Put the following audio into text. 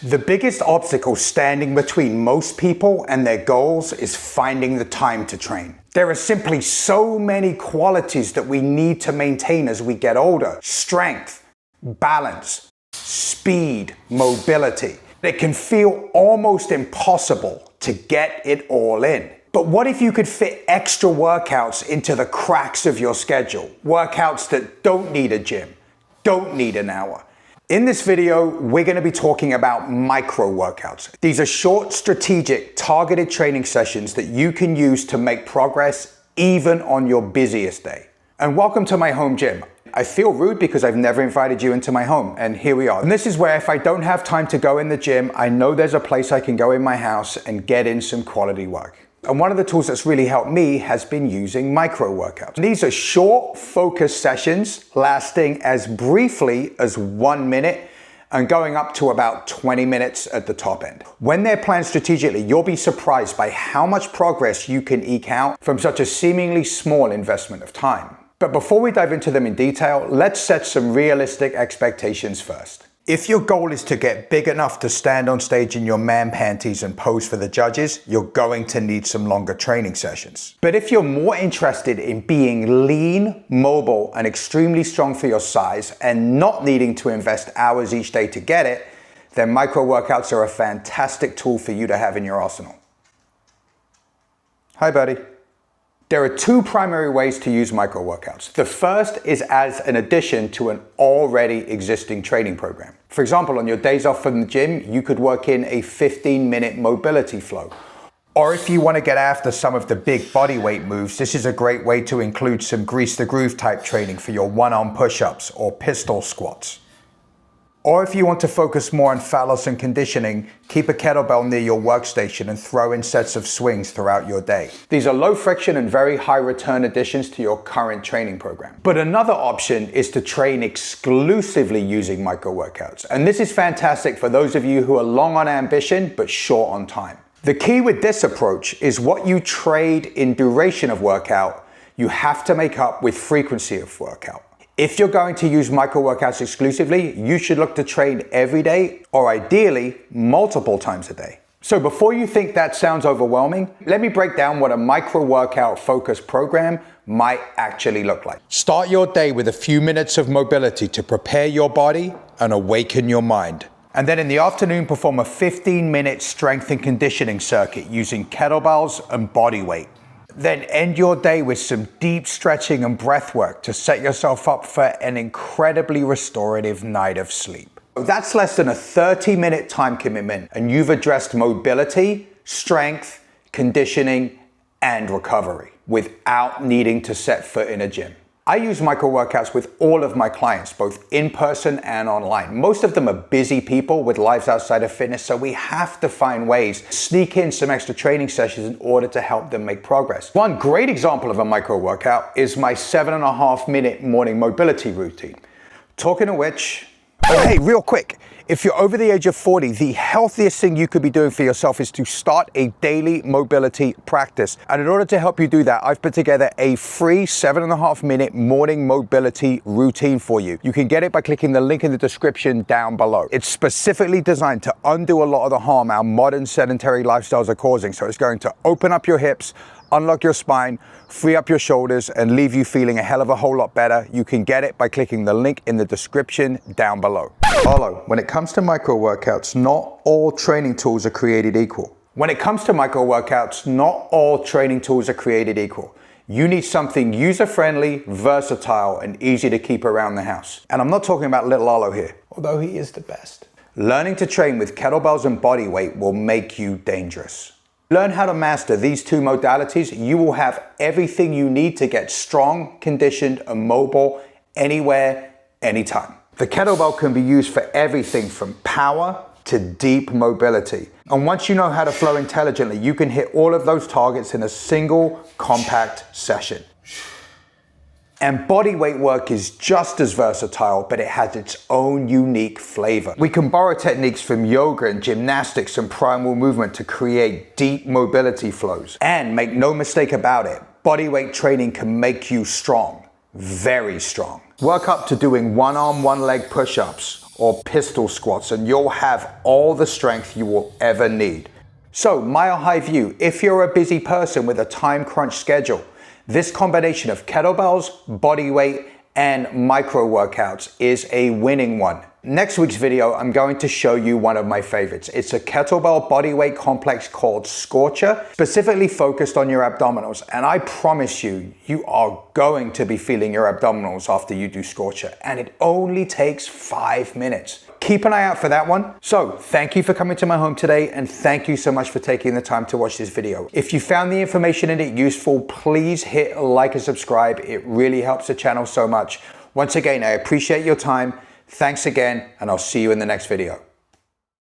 The biggest obstacle standing between most people and their goals is finding the time to train. There are simply so many qualities that we need to maintain as we get older. Strength, balance, speed, mobility. It can feel almost impossible to get it all in. But what if you could fit extra workouts into the cracks of your schedule? Workouts that don't need a gym, don't need an hour. In this video, we're going to be talking about micro workouts. These are short, strategic, targeted training sessions that you can use to make progress even on your busiest day. And welcome to my home gym. I feel rude because I've never invited you into my home, and here we are. And this is where if I don't have time to go in the gym, I know there's a place I can go in my house and get in some quality work. And one of the tools that's really helped me has been using micro workouts. These are short, focused sessions lasting as briefly as 1 minute and going up to about 20 minutes at the top end. When they're planned strategically, you'll be surprised by how much progress you can eke out from such a seemingly small investment of time. But before we dive into them in detail, let's set some realistic expectations first. If your goal is to get big enough to stand on stage in your man panties and pose for the judges, you're going to need some longer training sessions. But if you're more interested in being lean, mobile, and extremely strong for your size and not needing to invest hours each day to get it, then micro workouts are a fantastic tool for you to have in your arsenal. Hi, buddy. There are two primary ways to use micro workouts. The first is as an addition to an already existing training program. For example, on your days off from the gym, you could work in a 15-minute mobility flow. Or if you want to get after some of the big body weight moves, this is a great way to include some grease the groove type training for your one-arm push-ups or pistol squats. Or if you want to focus more on fat loss and conditioning, keep a kettlebell near your workstation and throw in sets of swings throughout your day. These are low friction and very high return additions to your current training program. But another option is to train exclusively using micro workouts. And this is fantastic for those of you who are long on ambition but short on time. The key with this approach is what you trade in duration of workout, you have to make up with frequency of workout. If you're going to use micro workouts exclusively, you should look to train every day or ideally multiple times a day. So before you think that sounds overwhelming, let me break down what a micro workout focused program might actually look like. Start your day with a few minutes of mobility to prepare your body and awaken your mind. And then in the afternoon, perform a 15-minute strength and conditioning circuit using kettlebells and body weight. Then end your day with some deep stretching and breath work to set yourself up for an incredibly restorative night of sleep. That's less than a 30-minute time commitment, and you've addressed mobility, strength, conditioning, and recovery without needing to set foot in a gym. I use micro workouts with all of my clients, both in person and online. Most of them are busy people with lives outside of fitness, so we have to find ways to sneak in some extra training sessions in order to help them make progress. One great example of a micro workout is my 7.5-minute morning mobility routine. Talking of which, oh hey, real quick. If you're over the age of 40, the healthiest thing you could be doing for yourself is to start a daily mobility practice. And in order to help you do that, I've put together a free 7.5-minute morning mobility routine for you. You can get it by clicking the link in the description down below. It's specifically designed to undo a lot of the harm our modern sedentary lifestyles are causing. So it's going to open up your hips, unlock your spine, free up your shoulders, and leave you feeling a hell of a whole lot better. You can get it by clicking the link in the description down below. Although, when it comes to micro workouts, not all training tools are created equal. When it comes to micro workouts, not all training tools are created equal. You need something user-friendly, versatile, and easy to keep around the house. And I'm not talking about little Olo here, although he is the best. Learning to train with kettlebells and body weight will make you dangerous. Learn how to master these two modalities. You will have everything you need to get strong, conditioned, and mobile anywhere, anytime. The kettlebell can be used for everything from power to deep mobility. And once you know how to flow intelligently, you can hit all of those targets in a single compact session. And body weight work is just as versatile, but it has its own unique flavor. We can borrow techniques from yoga and gymnastics and primal movement to create deep mobility flows. And make no mistake about it, body weight training can make you strong, very strong. Work up to doing one arm, one leg push-ups or pistol squats, and you'll have all the strength you will ever need. So, Mile High View, if you're a busy person with a time crunch schedule, this combination of kettlebells, body weight, and micro workouts is a winning one. Next week's video, I'm going to show you one of my favorites. It's a kettlebell bodyweight complex called Scorcher, specifically focused on your abdominals. And I promise you, you are going to be feeling your abdominals after you do Scorcher. And it only takes 5 minutes. Keep an eye out for that one. So thank you for coming to my home today, and thank you so much for taking the time to watch this video. If you found the information in it useful, please hit like and subscribe. It really helps the channel so much. Once again, I appreciate your time. Thanks again, and I'll see you in the next video.